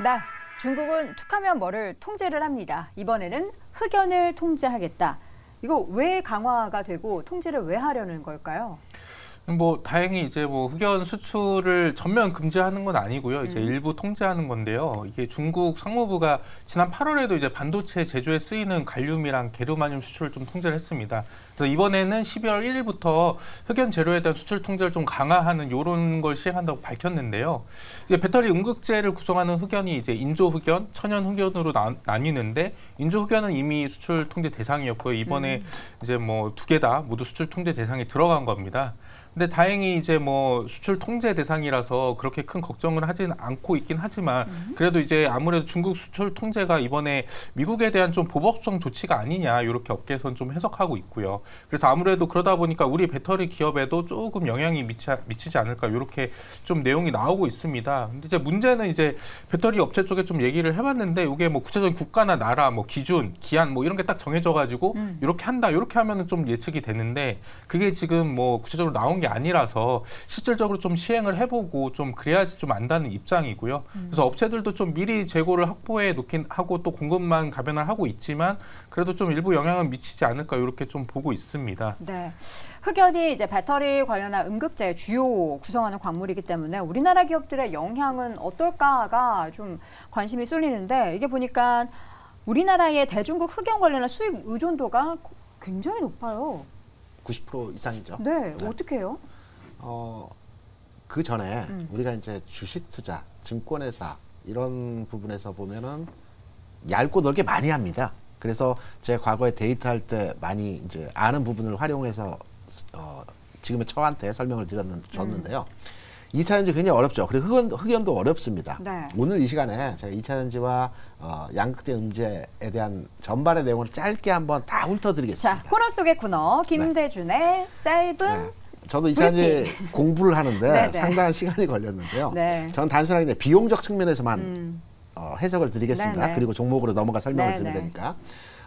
네, 중국은 툭하면 뭐를 통제를 합니다. 이번에는 흑연을 통제하겠다. 이거 왜 강화가 되고 통제를 왜 하려는 걸까요? 뭐 다행히 이제 뭐 흑연 수출을 전면 금지하는 건 아니고요. 이제 일부 통제하는 건데요. 이게 중국 상무부가 지난 8월에도 이제 반도체 제조에 쓰이는 갈륨이랑 게르마늄 수출을 좀 통제를 했습니다. 그래서 이번에는 12월 1일부터 흑연 재료에 대한 수출 통제를 좀 강화하는 이런 걸 시행한다고 밝혔는데요. 이제 배터리 음극재를 구성하는 흑연이 이제 인조 흑연, 천연 흑연으로 나뉘는데 인조 흑연은 이미 수출 통제 대상이었고요. 이번에 이제 뭐 두 개 다 모두 수출 통제 대상에 들어간 겁니다. 근데 다행히 이제 뭐 수출 통제 대상이라서 그렇게 큰 걱정을 하지는 않고 있긴 하지만 그래도 이제 아무래도 중국 수출 통제가 이번에 미국에 대한 좀 보복성 조치가 아니냐 이렇게 업계에서는 좀 해석하고 있고요. 그래서 아무래도 그러다 보니까 우리 배터리 기업에도 조금 영향이 미치지 않을까 이렇게 좀 내용이 나오고 있습니다. 근데 이제 문제는 이제 배터리 업체 쪽에 좀 얘기를 해봤는데 이게 뭐 구체적인 국가나 나라 뭐 기준, 기한 뭐 이런 게 딱 정해져 가지고 이렇게 한다 이렇게 하면은 좀 예측이 되는데 그게 지금 뭐 구체적으로 나온 게 아니라서 실질적으로 좀 시행을 해보고 좀 그래야지 좀 안다는 입장이고요. 그래서 업체들도 좀 미리 재고를 확보해 놓긴 하고 또 공급만 가변을 하고 있지만 그래도 좀 일부 영향은 미치지 않을까 이렇게 좀 보고 있습니다. 네, 흑연이 이제 배터리 관련한 음극재 주요 구성하는 광물이기 때문에 우리나라 기업들의 영향은 어떨까가 좀 관심이 쏠리는데 이게 보니까 우리나라의 대중국 흑연 관련한 수입 의존도가 굉장히 높아요. 90% 이상이죠. 네, 어떻게 해요? 그 전에 우리가 이제 주식 투자, 증권회사 이런 부분에서 보면은 얇고 넓게 많이 합니다. 그래서 제가 과거에 데이트할 때 많이 이제 아는 부분을 활용해서 지금의 처한테 설명을 줬는데요. 2차전지 굉장히 어렵죠. 그리고 흑연도 어렵습니다. 네. 오늘 오늘 이 시간에 제가 2차전지와 양극재 음재에 대한 전반의 내용을 짧게 한번 다 훑어드리겠습니다. 자, 코너 속의 코너 김대준의 짧은 네. 저도 2차전지 공부를 하는데 네네. 상당한 시간이 걸렸는데요. 네. 저는 단순하게 비용적 측면에서만 해석을 드리겠습니다. 네네. 그리고 종목으로 넘어가 설명을 네네. 드릴 테니까.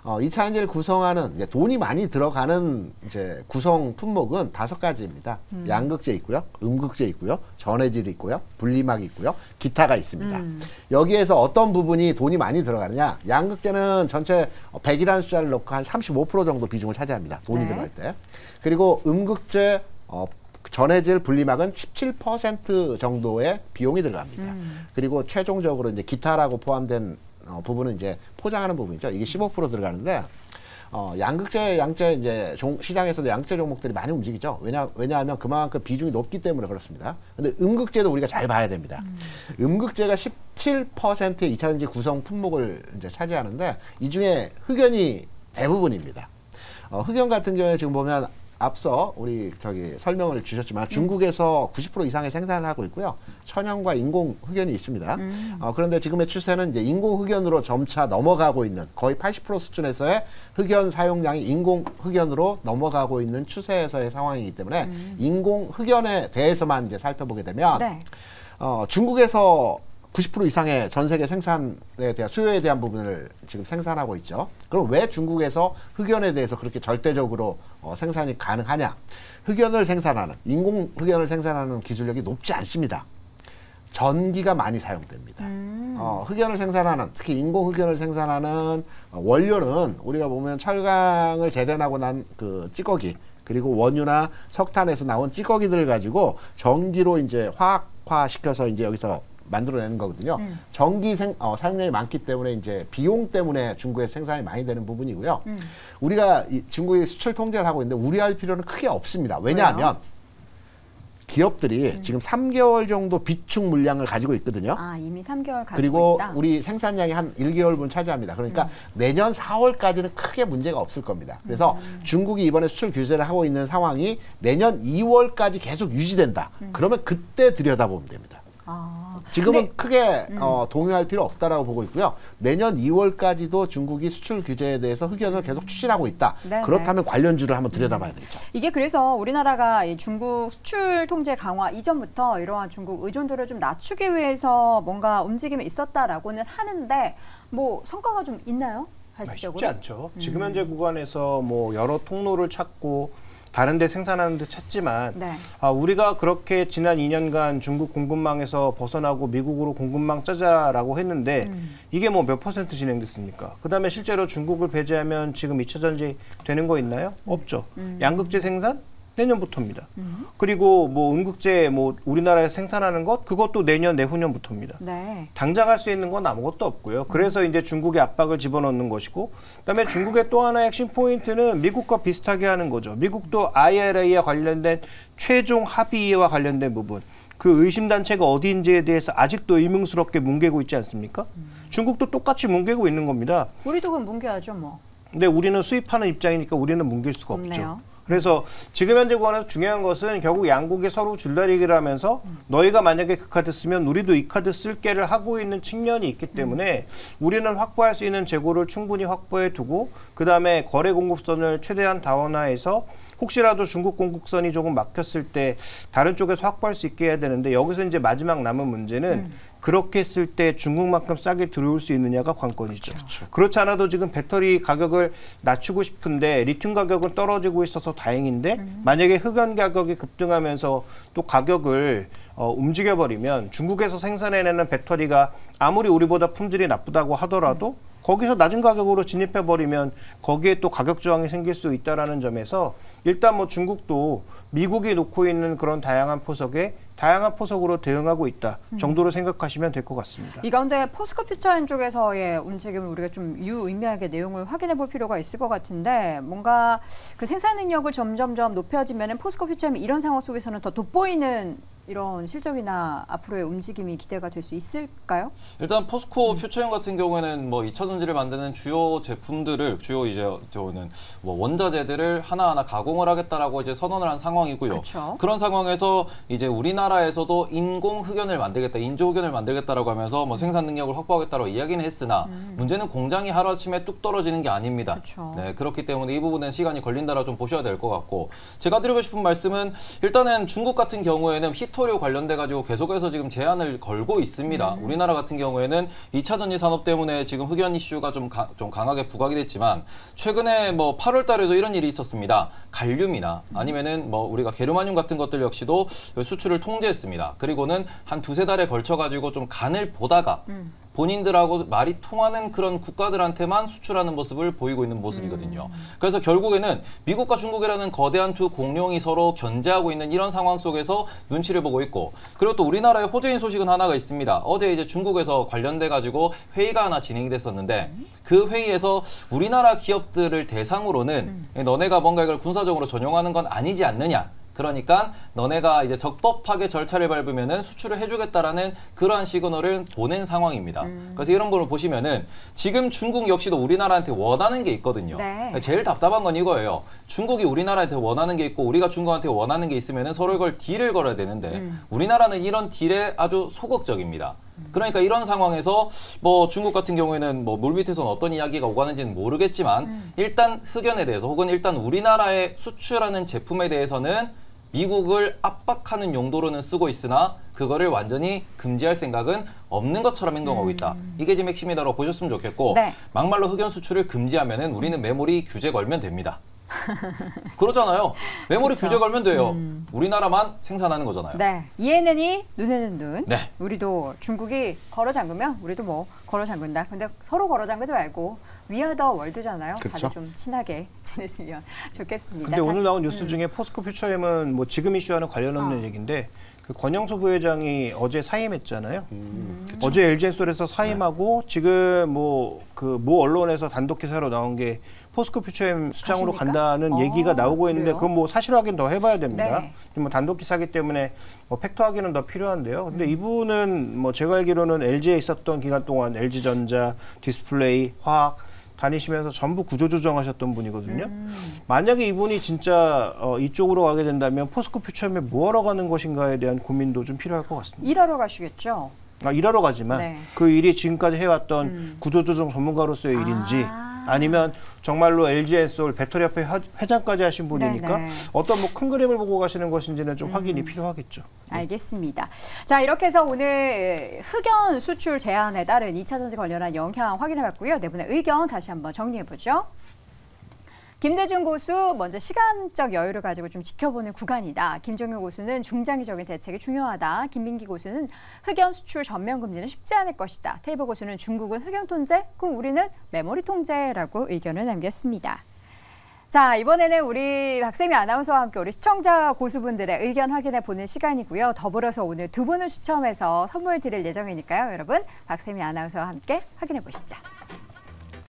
2차전지를 구성하는 이제 돈이 많이 들어가는 이제 구성 품목은 5가지입니다. 양극재 있고요, 음극재 있고요, 전해질이 있고요, 분리막이 있고요, 기타가 있습니다. 여기에서 어떤 부분이 돈이 많이 들어가느냐? 양극재는 전체 100이라는 숫자를 넣고 한 35% 정도 비중을 차지합니다. 돈이 네. 들어갈 때. 그리고 음극재, 전해질, 분리막은 17% 정도의 비용이 들어갑니다. 그리고 최종적으로 이제 기타라고 포함된 부분은 이제 포장하는 부분이죠. 이게 15% 들어가는데 양극재, 양재 이제 시장에서도 양재 종목들이 많이 움직이죠. 왜냐하면 그만큼 비중이 높기 때문에 그렇습니다. 근데 음극재도 우리가 잘 봐야 됩니다. 음극재가 17%의 2차전지 구성 품목을 이제 차지하는데 이 중에 흑연이 대부분입니다. 흑연 같은 경우에 지금 보면 앞서 우리 설명을 주셨지만 중국에서 90% 이상의 생산을 하고 있고요. 천연과 인공 흑연이 있습니다. 그런데 지금의 추세는 이제 인공 흑연으로 점차 넘어가고 있는 거의 80% 수준에서의 흑연 사용량이 인공 흑연으로 넘어가고 있는 추세에서의 상황이기 때문에 인공 흑연에 대해서만 이제 살펴보게 되면 네. 중국에서 90% 이상의 전 세계 생산에 대한 수요에 대한 부분을 지금 생산하고 있죠. 그럼 왜 중국에서 흑연에 대해서 그렇게 절대적으로 생산이 가능하냐? 흑연을 생산하는, 인공 흑연을 생산하는 기술력이 높지 않습니다. 전기가 많이 사용됩니다. 흑연을 생산하는, 특히 인공 흑연을 생산하는 원료는 우리가 보면 철강을 재련하고 난 그 찌꺼기, 그리고 원유나 석탄에서 나온 찌꺼기들을 가지고 전기로 이제 화학화 시켜서 이제 여기서 만들어내는 거거든요. 전기 사용량이 많기 때문에 이제 비용 때문에 중국에서 생산이 많이 되는 부분이고요. 우리가 중국이 수출 통제를 하고 있는데 우려할 필요는 크게 없습니다. 왜냐하면 기업들이 지금 3개월 정도 비축 물량을 가지고 있거든요. 아, 이미 3개월 가지고 그리고 있다. 우리 생산량이 한 1개월분 차지합니다. 그러니까 내년 4월까지는 크게 문제가 없을 겁니다. 그래서 중국이 이번에 수출 규제를 하고 있는 상황이 내년 2월까지 계속 유지된다. 그러면 그때 들여다보면 됩니다. 지금은 크게 동요할 필요 없다라고 보고 있고요. 내년 2월까지도 중국이 수출 규제에 대해서 흑연을 계속 추진하고 있다. 네네. 그렇다면 관련주를 한번 들여다봐야 되겠죠. 이게 그래서 우리나라가 이 중국 수출 통제 강화 이전부터 이러한 중국 의존도를 좀 낮추기 위해서 뭔가 움직임이 있었다라고는 하는데 뭐 성과가 좀 있나요? 쉽지 실질적으로? 않죠. 지금 현재 구간에서 뭐 여러 통로를 찾고 다른 데 생산하는 데 찾지만 네. 우리가 그렇게 지난 2년간 중국 공급망에서 벗어나고 미국으로 공급망 짜자라고 했는데 이게 뭐 몇 % 진행됐습니까? 그다음에 실제로 중국을 배제하면 지금 2차 전지 되는 거 있나요? 없죠. 양극재 생산? 내년부터입니다. 그리고 뭐 음극재 뭐 우리나라에서 생산하는 것 그것도 내년 내후년부터입니다. 네. 당장 할 수 있는 건 아무것도 없고요. 그래서 이제 중국의 압박을 집어넣는 것이고 그다음에 중국의 또 하나의 핵심 포인트는 미국과 비슷하게 하는 거죠. 미국도 IRA와 관련된 최종 합의와 관련된 부분 그 의심단체가 어디인지에 대해서 아직도 의문스럽게 뭉개고 있지 않습니까? 중국도 똑같이 뭉개고 있는 겁니다. 우리도 그럼 뭉개야죠 뭐. 근데 우리는 수입하는 입장이니까 우리는 뭉갤 수가 없네요. 없죠. 그래서 지금 현재 구간에서 중요한 것은 결국 양국이 서로 줄다리기를 하면서 너희가 만약에 그 카드 쓰면 우리도 이 카드 쓸게를 하고 있는 측면이 있기 때문에 우리는 확보할 수 있는 재고를 충분히 확보해 두고 그다음에 거래 공급선을 최대한 다원화해서 혹시라도 중국 공급선이 조금 막혔을 때 다른 쪽에서 확보할 수 있게 해야 되는데 여기서 이제 마지막 남은 문제는 그렇게 했을 때 중국만큼 싸게 들어올 수 있느냐가 관건이죠. 그렇지 않아도 지금 배터리 가격을 낮추고 싶은데 리튬 가격은 떨어지고 있어서 다행인데 만약에 흑연 가격이 급등하면서 또 가격을 움직여버리면 중국에서 생산해내는 배터리가 아무리 우리보다 품질이 나쁘다고 하더라도 거기서 낮은 가격으로 진입해버리면 거기에 또 가격 저항이 생길 수 있다는 점에서 일단 뭐 중국도 미국이 놓고 있는 그런 다양한 포석으로 대응하고 있다 정도로 생각하시면 될 것 같습니다. 이 가운데 포스코 퓨처엠 쪽에서의 움직임을 우리가 좀 유의미하게 내용을 확인해 볼 필요가 있을 것 같은데 뭔가 그 생산 능력을 점점점 높여지면 포스코 퓨처엠이 이런 상황 속에서는 더 돋보이는 이런 실적이나 앞으로의 움직임이 기대가 될 수 있을까요? 일단 포스코 퓨처엠 같은 경우에는 뭐 2차 전지를 만드는 주요 제품들을 저는 뭐 원자재들을 하나하나 가공을 하겠다라고 이제 선언을 한 상황이고요. 그쵸. 그런 상황에서 이제 우리나라에서도 인공 흑연을 만들겠다, 인조 흑연을 만들겠다라고 하면서 뭐 생산 능력을 확보하겠다고 이야기는 했으나 문제는 공장이 하루아침에 뚝 떨어지는 게 아닙니다. 그쵸. 네, 그렇기 때문에 이 부분은 시간이 걸린다라 좀 보셔야 될 것 같고 제가 드리고 싶은 말씀은 일단은 중국 같은 경우에는 히토류 관련돼 가지고 계속해서 지금 제한을 걸고 있습니다. 우리나라 같은 경우에는 2차 전지 산업 때문에 지금 흑연 이슈가 좀 강하게 부각이 됐지만 최근에 뭐 8월 달에도 이런 일이 있었습니다. 갈륨이나 아니면은 뭐 우리가 게르마늄 같은 것들 역시도 수출을 통제했습니다. 그리고는 한 두세 달에 걸쳐 가지고 좀 간을 보다가 본인들하고 말이 통하는 그런 국가들한테만 수출하는 모습을 보이고 있는 모습이거든요. 그래서 결국에는 미국과 중국이라는 거대한 두 공룡이 서로 견제하고 있는 이런 상황 속에서 눈치를 보고 있고 그리고 또 우리나라의 호재인 소식은 하나가 있습니다. 어제 이제 중국에서 관련돼 가지고 회의가 하나 진행이 됐었는데 그 회의에서 우리나라 기업들을 대상으로는 너네가 뭔가 이걸 군사적으로 전용하는 건 아니지 않느냐. 그러니까 너네가 이제 적법하게 절차를 밟으면은 수출을 해주겠다라는 그러한 시그널을 보낸 상황입니다. 그래서 이런 걸 보시면은 지금 중국 역시도 우리나라한테 원하는 게 있거든요. 네. 제일 답답한 건 이거예요. 중국이 우리나라한테 원하는 게 있고 우리가 중국한테 원하는 게 있으면은 서로 이걸 딜을 걸어야 되는데 우리나라는 이런 딜에 아주 소극적입니다. 그러니까 이런 상황에서 뭐 중국 같은 경우에는 뭐 물밑에서는 어떤 이야기가 오가는지는 모르겠지만 일단 흑연에 대해서 혹은 일단 우리나라에 수출하는 제품에 대해서는 미국을 압박하는 용도로는 쓰고 있으나 그거를 완전히 금지할 생각은 없는 것처럼 행동하고 있다. 이게 지금 핵심이다라고 보셨으면 좋겠고 네. 막말로 흑연 수출을 금지하면은 우리는 메모리 규제 걸면 됩니다. 그러잖아요. 메모리 그쵸. 규제 걸면 돼요. 우리나라만 생산하는 거잖아요. 네, 이에는 이, 눈에는 눈. 네. 우리도 중국이 걸어 잠그면 우리도 뭐 걸어 잠근다. 근데 서로 걸어 잠그지 말고 위아 더 월드잖아요. 그쵸. 다들 좀 친하게 지냈으면 좋겠습니다. 근데 오늘 나온 뉴스 중에 포스코 퓨처엠은 뭐 지금 이슈와는 관련 없는 얘기인데 그 권영수 부회장이 어제 사임했잖아요. 어제 LG엔솔에서 사임하고 지금 뭐 그 모 언론에서 단독 기사로 나온 게 포스코 퓨처엠 수장으로 가십니까? 간다는 얘기가 나오고 있는데 그래요? 그건 뭐 사실 확인 더 해봐야 됩니다. 네. 뭐 단독 기사기 때문에 뭐 팩트 확인은 더 필요한데요. 근데 이분은 뭐 제가 알기로는 LG에 있었던 기간 동안 LG전자, 디스플레이, 화학 다니시면서 전부 구조조정하셨던 분이거든요. 만약에 이분이 진짜 이쪽으로 가게 된다면 포스코 퓨처엠에 뭐하러 가는 것인가에 대한 고민도 좀 필요할 것 같습니다. 일하러 가시겠죠? 일하러 가지만 네. 그 일이 지금까지 해왔던 구조조정 전문가로서의 일인지 아니면 정말로 LG엔솔 배터리협회 회장까지 하신 분이니까 네네. 어떤 뭐 큰 그림을 보고 가시는 것인지는 좀 확인이 필요하겠죠. 알겠습니다. 자, 이렇게 해서 오늘 흑연 수출 제한에 따른 2차 전지 관련한 영향 확인해봤고요. 네 분의 의견 다시 한번 정리해보죠. 김대중 고수 먼저 시간적 여유를 가지고 좀 지켜보는 구간이다. 김종효 고수는 중장기적인 대책이 중요하다. 김민기 고수는 흑연 수출 전면 금지는 쉽지 않을 것이다. 테이버 고수는 중국은 흑연 통제, 그럼 우리는 메모리 통제라고 의견을 남겼습니다. 자, 이번에는 우리 박세미 아나운서와 함께 우리 시청자 고수분들의 의견 확인해 보는 시간이고요. 더불어서 오늘 두 분을 추첨해서 선물 드릴 예정이니까요. 여러분, 박세미 아나운서와 함께 확인해 보시죠.